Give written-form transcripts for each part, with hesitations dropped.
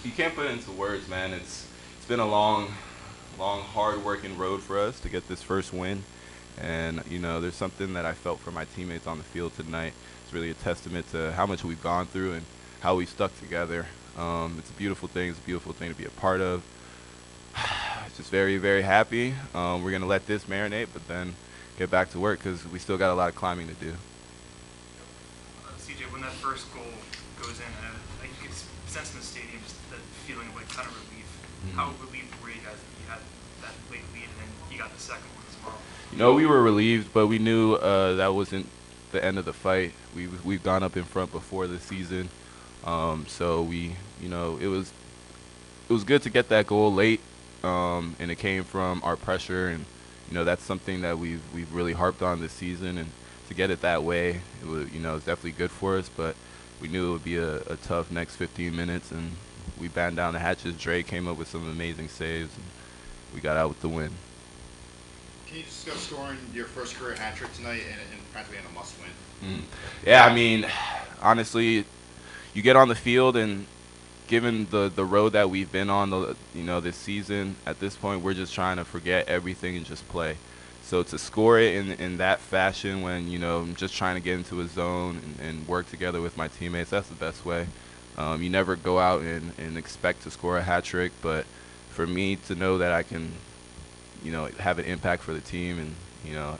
You can't put it into words, man. It's been a long, hard-working road for us to get this first win, and there's something that I felt for my teammates on the field tonight. It's really a testament to how much we've gone through and how we stuck together. It's a beautiful thing. It's a beautiful thing to be a part of. Just very, very happy. We're gonna let this marinate, but then get back to work because we still got a lot of climbing to do. CJ, when that first goal goes in, you could sense in the stadium just that feeling of like kind of relief. How relieved were you guys that you had that late lead and then you got the second one as well? We were relieved, but we knew that wasn't the end of the fight. We've gone up in front before this season, so it was good to get that goal late, and it came from our pressure, and that's something that we've really harped on this season, and to get it that way, it was it's definitely good for us, but we knew it would be a tough next 15 minutes, and we battened down the hatches. Dre came up with some amazing saves, and we got out with the win. Can you discuss scoring your first career hat trick tonight and practically in a must-win? Yeah, I mean, honestly, you get on the field, and given the road that we've been on, this season, at this point, we're just trying to forget everything and just play. So to score it in that fashion when, I'm just trying to get into a zone and work together with my teammates, that's the best way. You never go out and expect to score a hat trick, but for me to know that I can, have an impact for the team and,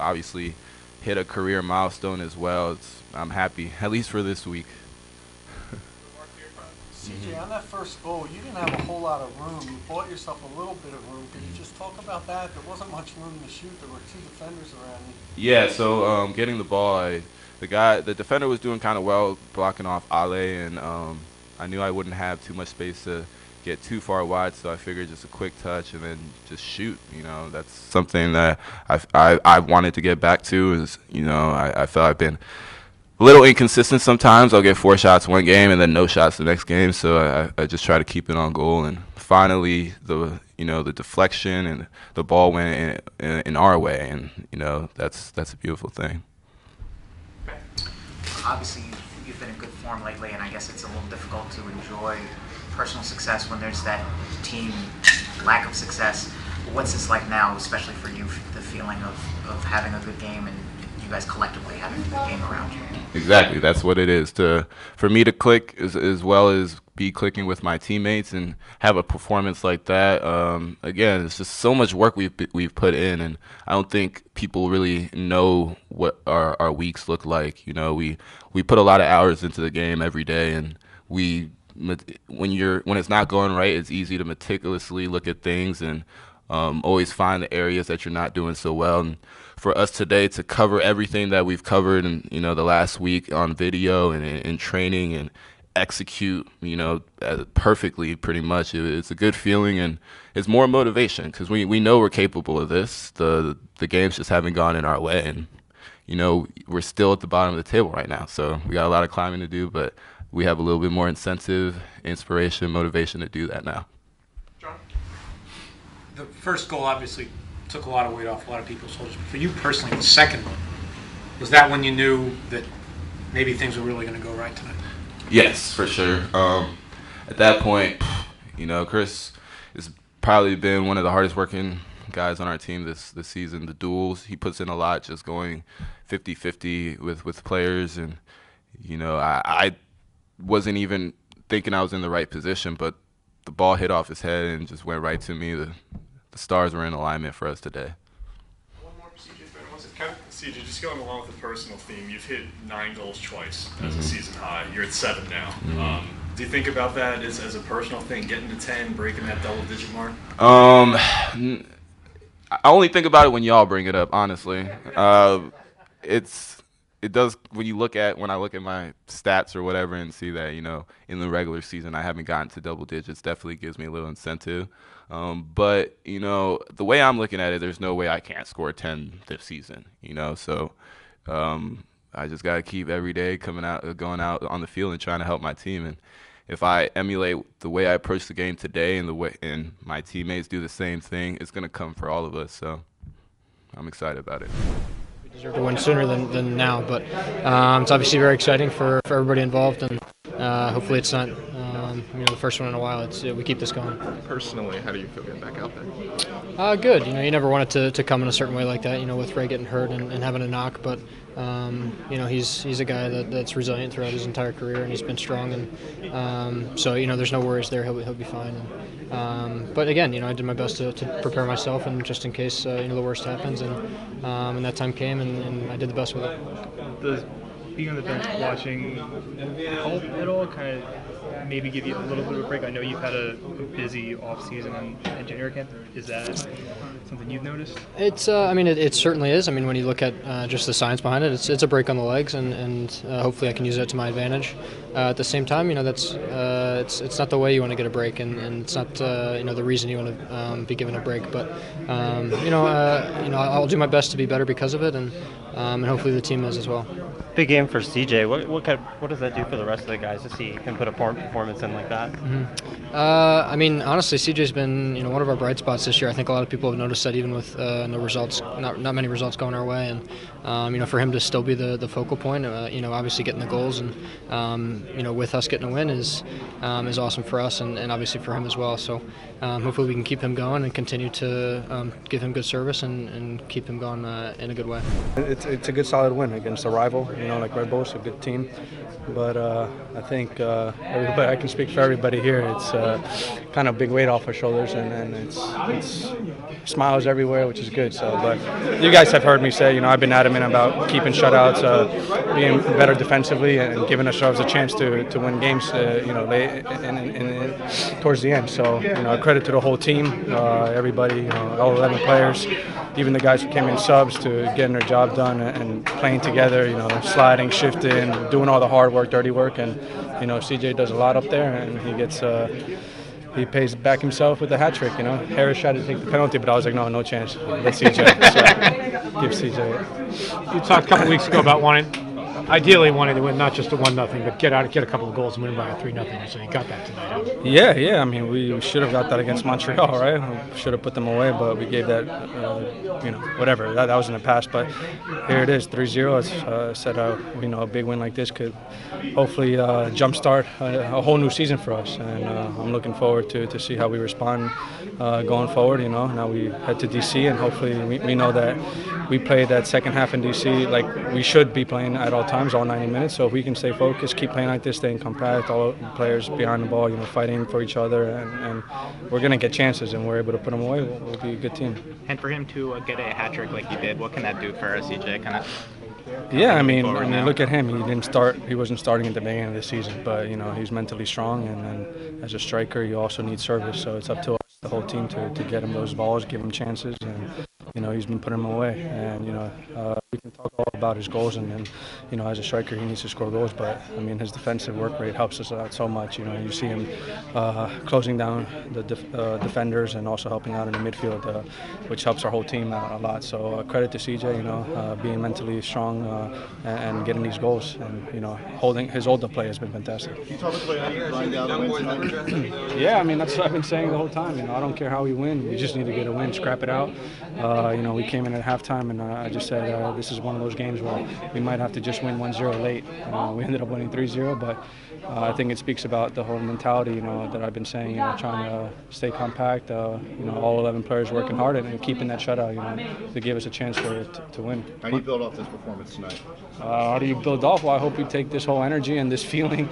obviously hit a career milestone as well, I'm happy, at least for this week. CJ, on that first goal, you didn't have a whole lot of room. You bought yourself a little bit of room. Can you just talk about that? There wasn't much room to shoot. There were two defenders around you. Yeah, so getting the ball, the defender was doing kind of well blocking off Ale, and I knew I wouldn't have too much space to get too far wide, so I figured just a quick touch and then just shoot. That's something that I wanted to get back to. I felt I've been a little inconsistent sometimes. I'll get 4 shots one game and then no shots the next game, so I just try to keep it on goal. And finally, the deflection and the ball went in our way, and that's a beautiful thing. Obviously, you've been in good form lately, and I guess it's a little difficult to enjoy personal success when there's that team lack of success. What's this like now, especially for you, the feeling of having a good game and you guys collectively having a good game around you? Exactly, that's what it is. For me to click as well as be clicking with my teammates and have a performance like that. Again, it's just so much work we've put in, and I don't think people really know what our weeks look like. We put a lot of hours into the game every day, and when it's not going right, it's easy to meticulously look at things and always find the areas that you're not doing so well. And for us today to cover everything that we've covered in the last week on video and in training and execute perfectly, pretty much, it's a good feeling, and it's more motivation because we know we're capable of this. The games just haven't gone in our way, and we're still at the bottom of the table right now, so we got a lot of climbing to do, but we have a little bit more incentive, inspiration, motivation to do that now. John? The first goal obviously took a lot of weight off a lot of people's shoulders. For you personally, the second one, was that when you knew that maybe things were really going to go right tonight? Yes, for sure. At that point, Chris has probably been one of the hardest working guys on our team this season. The duels, he puts in a lot, just going 50-50 with players, and I wasn't even thinking I was in the right position, but the ball hit off his head and just went right to me. The stars were in alignment for us today. One more for CJ. CJ, just going along with the personal theme, you've hit 9 goals twice as a season high. You're at 7 now. Do you think about that as a personal thing, getting to 10, breaking that double-digit mark? I only think about it when y'all bring it up, honestly. It does when I look at my stats or whatever and see that in the regular season I haven't gotten to double digits, definitely gives me a little incentive. But the way I'm looking at it, there's no way I can't score 10 this season. So I just gotta keep every day going out on the field and trying to help my team. And if I emulate the way I approach the game today and my teammates do the same thing, it's gonna come for all of us. So I'm excited about it. Deserve to win sooner than now, but it's obviously very exciting for everybody involved, and hopefully it's not The first one in a while. We keep this going. Personally, how do you feel getting back out there? Good. You never want it to come in a certain way like that. With Ray getting hurt and having a knock, but he's a guy that's resilient throughout his entire career, and he's been strong, and so there's no worries there. He'll be fine. But again, I did my best to prepare myself, and just in case the worst happens, and that time came, and I did the best with it. Does being on the bench watching help at all? Kind of maybe give you a little bit of a break? I know you've had a busy off season and junior camp. Is that something you've noticed? It's it certainly is. When you look at just the science behind it, it's a break on the legs, and hopefully I can use that to my advantage. At the same time, that's it's not the way you want to get a break, and it's not the reason you want to be given a break. But I'll do my best to be better because of it, and hopefully the team is as well. Big game for CJ. What does that do for the rest of the guys to see him put a performance in like that? Mm-hmm. Honestly, CJ's been one of our bright spots this year. I think a lot of people have noticed that even with no results, not many results going our way, and for him to still be the focal point, obviously getting the goals and with us getting a win is awesome for us and obviously for him as well. So hopefully we can keep him going and continue to give him good service and keep him going in a good way. It's a good solid win against a rival. Like Red Bull's a good team, but I think everybody, I can speak for everybody here. It's kind of a big weight off our shoulders, and it's smiles everywhere, which is good. So, but you guys have heard me say, I've been adamant about keeping shutouts, being better defensively, and giving ourselves a chance to win games, towards the end. So, credit to the whole team, everybody, all 11 players, even the guys who came in subs, to getting their job done and playing together, sliding, shifting, doing all the hard work, dirty work. And, CJ does a lot up there, and he gets he pays back himself with a hat trick. Harris tried to take the penalty, but I was like, no chance. Let CJ. So, give CJ. You talked a couple weeks ago about ideally wanting to win, not just a 1-0, but get a couple of goals and win by a 3-0. So you got that tonight. Huh? Yeah. We should have got that against Montreal, right? We should have put them away, but we gave that, whatever. That was in the past, but here it is, 3-0. As said, a big win like this could hopefully jumpstart a whole new season for us, and I'm looking forward to see how we respond going forward. Now we head to DC, and hopefully we know that we played that second half in DC like we should be playing at all times, all 90 minutes. So if we can stay focused, keep playing like this, staying compact, all the players behind the ball, fighting for each other, and we're going to get chances, and we're able to put them away, we'll be a good team. And for him to get a hat trick like he did, what can that do for CJ? Yeah, look at him. He didn't start. He wasn't starting at the beginning of the season, but he's mentally strong, and as a striker, you also need service. So it's up to us, the whole team, to get him those balls, give him chances, and he's been putting them away. And we can talk all about his goals, and as a striker, he needs to score goals. But his defensive work rate helps us out so much. You see him closing down the defenders and also helping out in the midfield, which helps our whole team out a lot. So credit to CJ, being mentally strong and getting these goals, and holding his older play has been fantastic. Can you talk about the win? Yeah, that's what I've been saying the whole time. I don't care how we win, we just need to get a win, scrap it out. We came in at halftime, and I just said this is one of those games where we might have to just win 1-0 late. We ended up winning 3-0, but I think it speaks about the whole mentality, that I've been saying, trying to stay compact, all 11 players working hard and keeping that shutout, to give us a chance to win. How do you build off this performance tonight? How do you build off? Well, I hope we take this whole energy and this feeling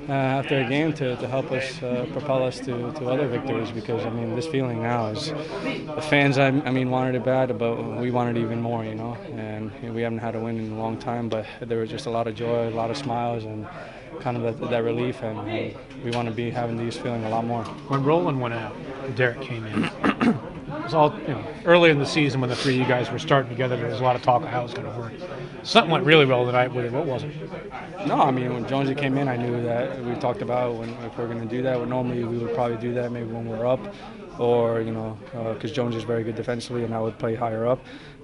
after a game to help us propel us to other victories, because this feeling now is the fans wanted it bad, but we wanted it even more, and we haven't had a win in a long time, but there was just a lot of joy, a lot of smiles, and kind of that relief, and we want to be having these feeling a lot more. When Roland went out, Derek came in. It was all early in the season when the three of you guys were starting together. There was a lot of talk of how it was going to work. Something went really well tonight with it. What was it? No, when Jonesy came in, I knew that we talked about if we're going to do that. Normally we would probably do that maybe when we're up, or because Jones is very good defensively and I would play higher up.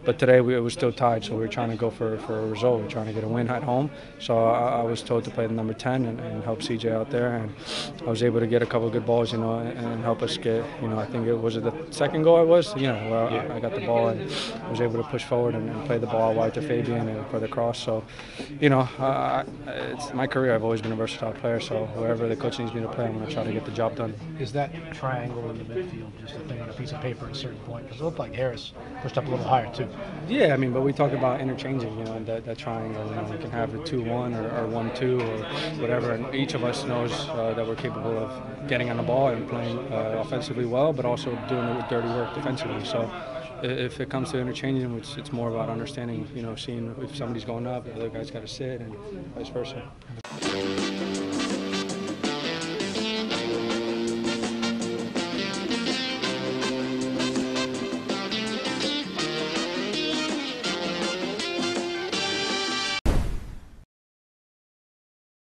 But today it was still tied, so we were trying to go for a result. We were trying to get a win at home. So I was told to play the number 10 and help CJ out there, and I was able to get a couple of good balls, and help us get, I think it was the second goal where I got the ball and was able to push forward and play the ball wide to Fabian and for the cross. So, it's my career. I've always been a versatile player, so wherever the coach needs me to play, I'm going to try to get the job done. Is that triangle in the midfield just a thing on a piece of paper at a certain point? Because it looked like Harris pushed up a little higher too. Yeah, but we talk about interchanging, that triangle. We can have a 2-1 or 1-2 or whatever, and each of us knows that we're capable of getting on the ball and playing offensively well, but also doing the dirty work defensively. So if it comes to interchanging, it's more about understanding, seeing if somebody's going up, the other guy's got to sit, and vice versa.